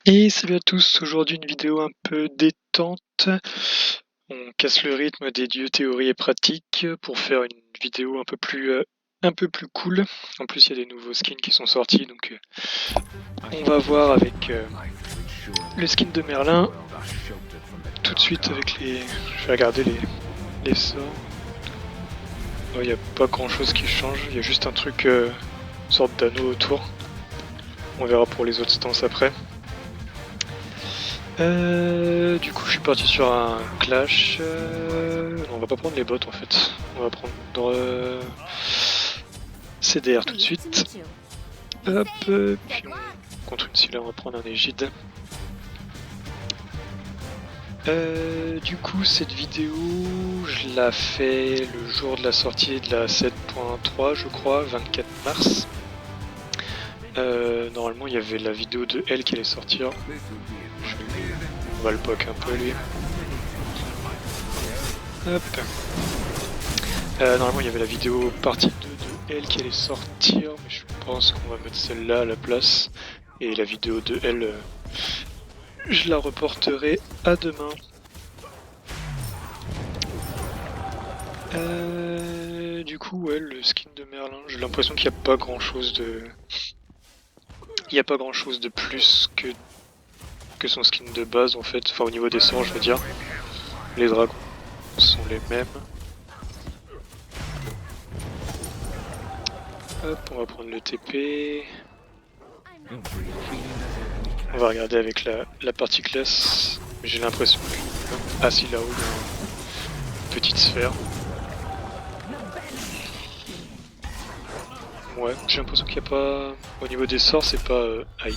Et salut à tous, aujourd'hui une vidéo un peu détente. On casse le rythme des dieux théorie et pratique pour faire une vidéo un peu plus cool. En plus il y a des nouveaux skins qui sont sortis donc on va voir avec le skin de Merlin tout de suite avec les... Je vais regarder les sorts. Il n'y a pas grand chose qui change, il y a juste un truc, une sorte d'anneau autour. On verra pour les autres stances après. Du coup, je suis parti sur un clash. Non, on va pas prendre les bots en fait. On va prendre CDR tout de suite. Hop, puis on contre une Scylla, on va prendre un Égide. Du coup, cette vidéo, je la fais le jour de la sortie de la 7.3, je crois, 24 mars. Normalement, il y avait la vidéo de elle qui allait sortir. On va le poke un peu lui. Hop. Normalement il y avait la vidéo partie 2 de elle qui allait sortir, mais je pense qu'on va mettre celle-là à la place. Et la vidéo de elle, je la reporterai à demain. Du coup, ouais, le skin de Merlin, j'ai l'impression qu'il n'y a pas grand chose de... Il n'y a pas grand chose de plus que son skin de base en fait, enfin au niveau des sorts je veux dire. Les dragons sont les mêmes. Hop, on va prendre le TP. On va regarder avec la partie classe. J'ai l'impression que... Ah si, là-haut, il y a une petite sphère. Ouais, j'ai l'impression qu'il n'y a pas... Au niveau des sorts, c'est pas... Aïe.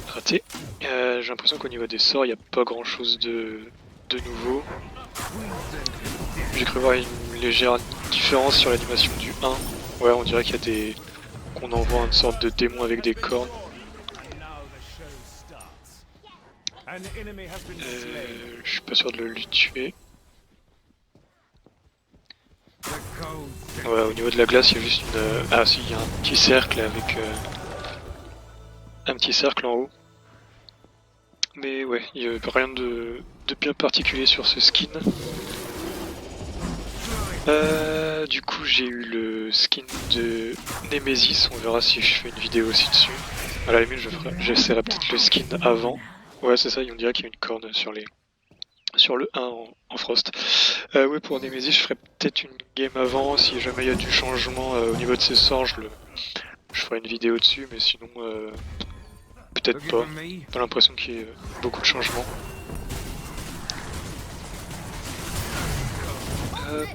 Raté. J'ai l'impression qu'au niveau des sorts, il n'y a pas grand-chose de nouveau. J'ai cru voir une légère différence sur l'animation du 1. Ouais, on dirait qu'il y a des... qu'on envoie une sorte de démon avec des cornes. Je suis pas sûr de le tuer. Ouais, au niveau de la glace, il y a juste une... Ah si, il y a un petit cercle avec... un petit cercle en haut. Mais ouais, il n'y a rien de bien particulier sur ce skin. Du coup, j'ai eu le skin de Nemesis, on verra si je fais une vidéo aussi dessus. À la limite, j'essaierai peut-être le skin avant. Ouais, c'est ça, on dirait qu'il y a une corne sur le 1 en Frost. Ouais, pour Nemesis, je ferai peut-être une game avant, si jamais il y a du changement au niveau de ses sorts, je ferai une vidéo dessus, mais sinon, peut-être pas. Pas l'impression qu'il y ait beaucoup de changements. Hop.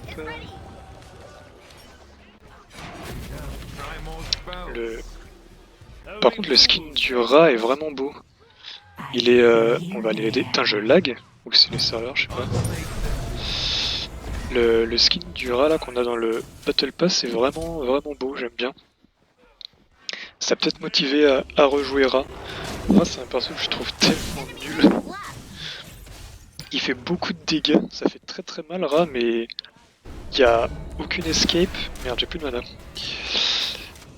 Par contre, le skin du rat est vraiment beau. Il est... On va aller aider. Putain, je lag. Ou c'est les serveurs, je sais pas. Le skin du rat là qu'on a dans le Battle Pass est vraiment beau, j'aime bien. Ça a peut-être motivé à rejouer rat. Moi, c'est un perso que je trouve tellement nul. Il fait beaucoup de dégâts, ça fait très mal rat, mais il y a aucune escape. Merde, j'ai plus de mana.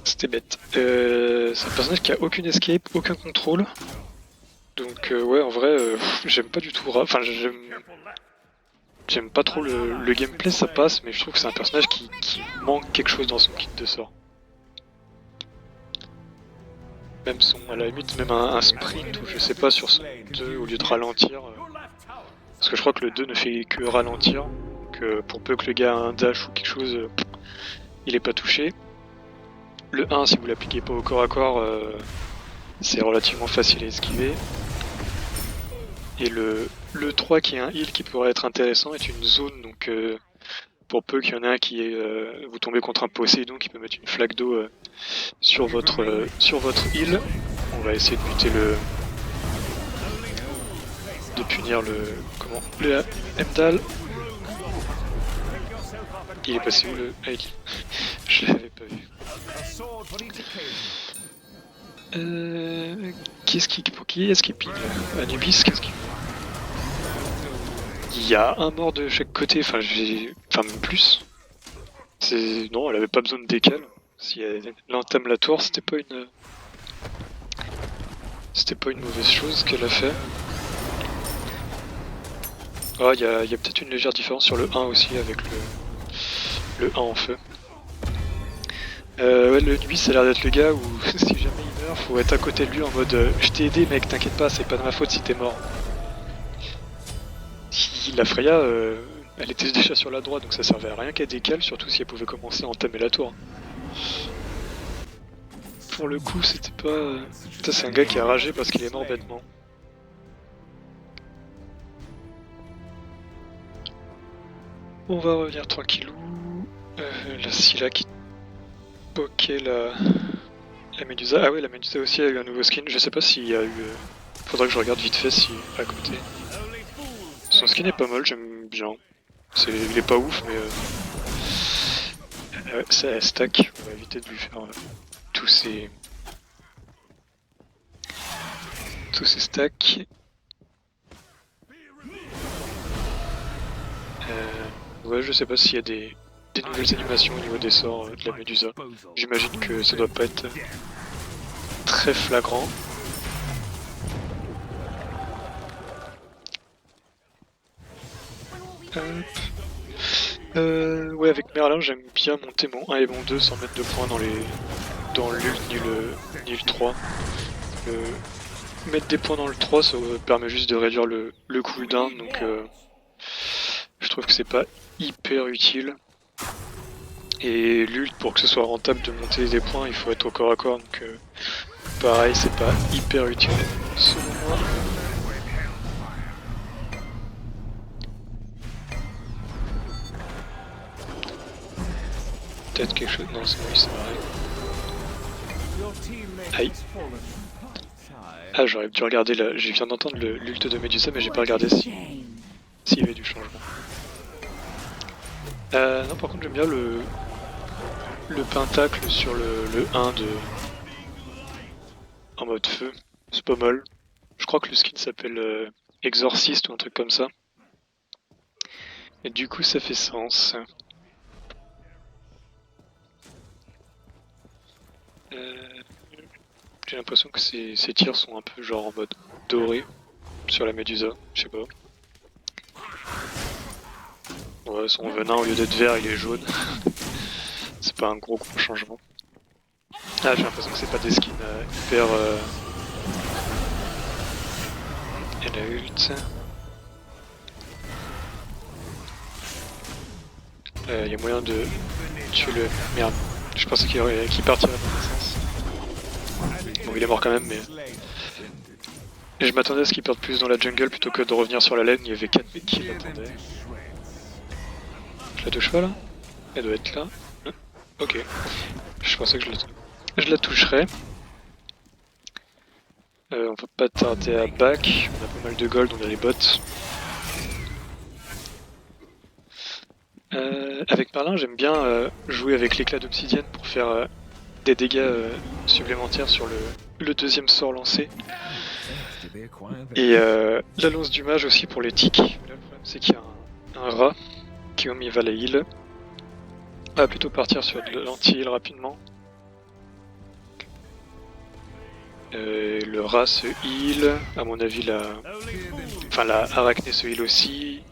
C'était bête. C'est un personnage qui a aucune escape, aucun contrôle. Donc ouais, en vrai, j'aime pas du tout rat. Enfin, j'aime pas trop le gameplay, ça passe, mais je trouve que c'est un personnage qui manque quelque chose dans son kit de sort. Même à la limite, même un sprint ou je sais pas sur son 2 au lieu de ralentir. Parce que je crois que le 2 ne fait que ralentir. Que pour peu que le gars a un dash ou quelque chose, il est pas touché. Le 1, si vous l'appliquez pas au corps à corps, c'est relativement facile à esquiver. Et le 3 qui est un heal qui pourrait être intéressant est une zone, donc pour peu qu'il y en ait un qui est... vous tombez contre un Poséidon qui peut mettre une flaque d'eau sur votre heal. On va essayer de buter de punir le... Comment? Le Heimdall. Il est passé où le... Ah, je l'avais pas vu. Pour qui est-ce qu'il pile? Anubis, qu'est-ce qu'il... Il y a un mort de chaque côté, enfin même plus. Non, elle avait pas besoin de décal. Si elle entame la tour, c'était pas une... C'était pas une mauvaise chose qu'elle a fait. Ah, il y a peut-être une légère différence sur le 1 aussi avec le 1 en feu. Ouais, le nuit ça a l'air d'être le gars où si jamais il meurt, faut être à côté de lui en mode je t'ai aidé mec, t'inquiète pas, c'est pas de ma faute si t'es mort. La Freya, elle était déjà sur la droite donc ça servait à rien qu'elle décale, surtout si elle pouvait commencer à entamer la tour. Pour le coup, c'était pas. Ça, c'est un gars qui a ragé parce qu'il est mort bêtement. On va revenir tranquillou. La Scylla qui poquait la Médusa. Ah ouais, la Médusa aussi a eu un nouveau skin. Je sais pas s'il y a eu. Faudra que je regarde vite fait si à côté. Son skin est pas mal, j'aime bien. Il est pas ouf, mais. Ouais, ça stack. On va éviter de lui faire tous ces stacks. Ouais, je sais pas s'il y a des nouvelles animations au niveau des sorts de la Médusa. J'imagine que ça doit pas être très flagrant. Ouais, avec Merlin, j'aime bien monter mon 1 et mon 2 sans mettre de points dans l'ult ni le 3. Mettre des points dans le 3, ça permet juste de réduire le cooldown, donc je trouve que c'est pas hyper utile. Et l'ult, pour que ce soit rentable de monter des points, il faut être au corps à corps, donc pareil, c'est pas hyper utile selon moi. Peut-être quelque chose. Non, c'est oui, c'est pareil. Aïe. Ah, j'aurais dû regarder là. Je viens d'entendre l'ult de Medusa, mais j'ai pas regardé s'il y avait du changement. Non, par contre, j'aime bien le pentacle sur le 1 en mode feu. C'est pas mal. Je crois que le skin s'appelle Exorciste ou un truc comme ça. Et du coup, ça fait sens. J'ai l'impression que ces tirs sont un peu genre en mode doré sur la Médusa, je sais pas. Ouais, son venin au lieu d'être vert il est jaune. C'est pas un gros changement. Ah, j'ai l'impression que c'est pas des skins hyper... Et la ult... y a moyen de tuer le... Merde, je pensais qu'il partirait dans le sens. Bon, il est mort quand même, mais... Et je m'attendais à ce qu'il perde plus dans la jungle plutôt que de revenir sur la lane, il y avait 4 mecs qui l'attendaient. Je la touche pas là? Elle doit être là. Ok. Je pensais que je la toucherais. On va pas tarder à back, on a pas mal de gold, on a les bots. Avec Merlin, j'aime bien jouer avec l'éclat d'obsidienne pour faire des dégâts supplémentaires sur le deuxième sort lancé. Et la lance du mage aussi pour les tics. Là, le problème c'est qu'il y a un rat qui il va la heal. On va plutôt partir sur de l'anti-heal rapidement. Le rat se heal, à mon avis la arachné se heal aussi.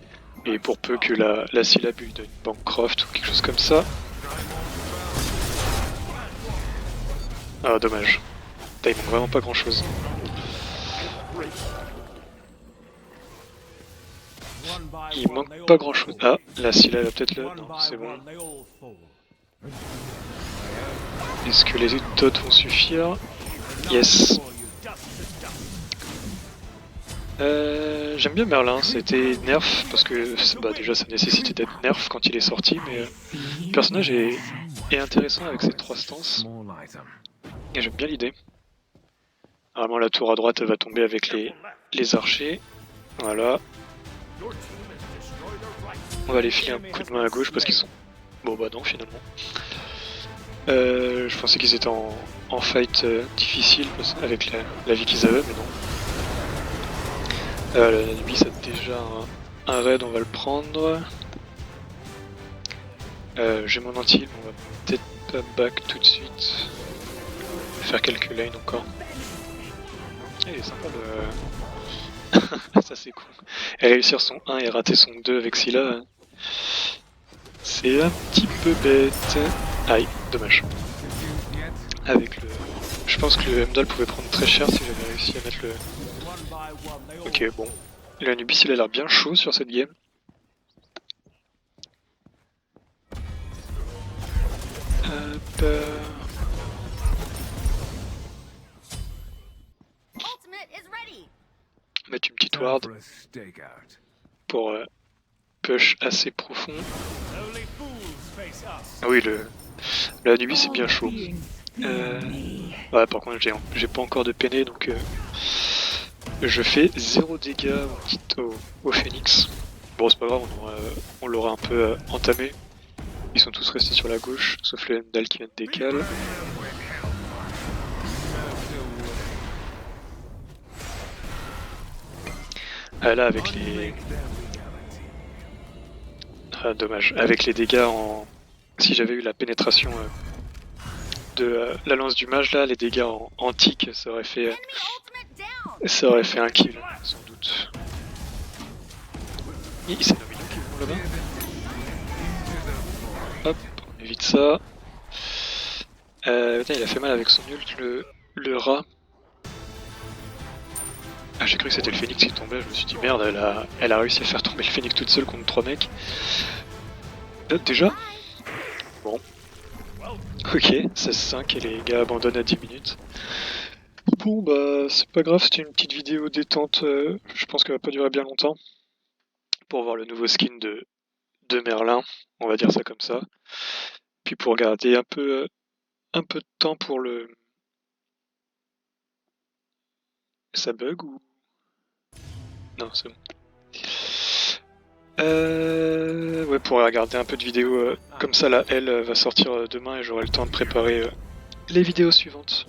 Et pour peu que la syllabe lui donne une Bancroft ou quelque chose comme ça. Ah dommage. Il manque vraiment pas grand chose. Il manque pas grand chose. Ah, la Scylla va peut-être là. Non, c'est bon. Est-ce que les dots vont suffire? Yes. J'aime bien Merlin, c'était nerf parce que déjà ça nécessitait d'être nerf quand il est sorti, mais le personnage est intéressant avec ses 3 stances. Et j'aime bien l'idée. Normalement la tour à droite elle va tomber avec les archers. Voilà. On va les filer un coup de main à gauche parce qu'ils sont... Bon bah non finalement. Je pensais qu'ils étaient en fight difficile avec la vie qu'ils avaient, mais non. Lui ça a déjà un raid, on va le prendre. J'ai mon anti, on va peut-être pas back tout de suite. Faire quelques lanes encore. Il est sympa le... Ça c'est cool. Et réussir son 1 et rater son 2 avec Scylla, c'est un petit peu bête. Aïe, dommage. Avec le... Je pense que le Heimdall pouvait prendre très cher si j'avais réussi à mettre le... Ok, bon. L'Anubis il a l'air bien chaud sur cette game. Hop... Mettre une petite ward pour push assez profond. Ah oui, le Anubis c'est bien chaud. Ouais, par contre j'ai pas encore de PN donc je fais 0 dégâts au Phoenix. Bon c'est pas grave, on l'aura un peu entamé. Ils sont tous restés sur la gauche, sauf le Heimdall qui vient de décaler. Ah là avec les... Ah dommage, avec les dégâts en... Si j'avais eu la pénétration de la lance du mage là, les dégâts en tic, ça aurait fait un kill, sans doute. C'est nos minions qui vont là-bas. Hop, on évite ça. Putain, il a fait mal avec son ult, le rat. Ah, j'ai cru que c'était le Phoenix qui tombait, je me suis dit merde, elle a réussi à faire tomber le Phoenix toute seule contre 3 mecs. Déjà? Bon. Ok, 16-5 et les gars abandonnent à 10 minutes. Bon bah c'est pas grave, c'était une petite vidéo détente, je pense qu'elle va pas durer bien longtemps. Pour voir le nouveau skin de Merlin, on va dire ça comme ça. Puis pour garder un peu de temps pour le... Ça bug ou... Non, c'est bon. Ouais, pour regarder un peu de vidéos comme ça, la L va sortir demain et j'aurai le temps de préparer les vidéos suivantes.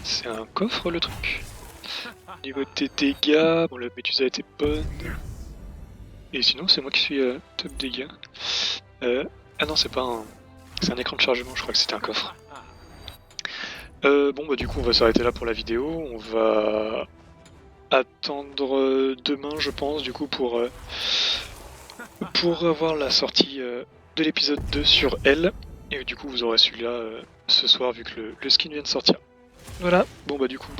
C'est un coffre le truc. Au niveau des dégâts, bon la Médusa était bonne. Et sinon c'est moi qui suis top dégâts. Ah non c'est pas un... C'est un écran de chargement, je crois que c'était un coffre. Bon bah du coup on va s'arrêter là pour la vidéo, on va attendre demain je pense du coup pour avoir la sortie de l'épisode 2 sur elle, et du coup vous aurez celui-là ce soir vu que le skin vient de sortir. Voilà, bon bah du coup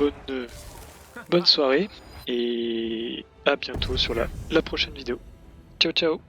bonne soirée, et à bientôt sur la prochaine vidéo. Ciao ciao.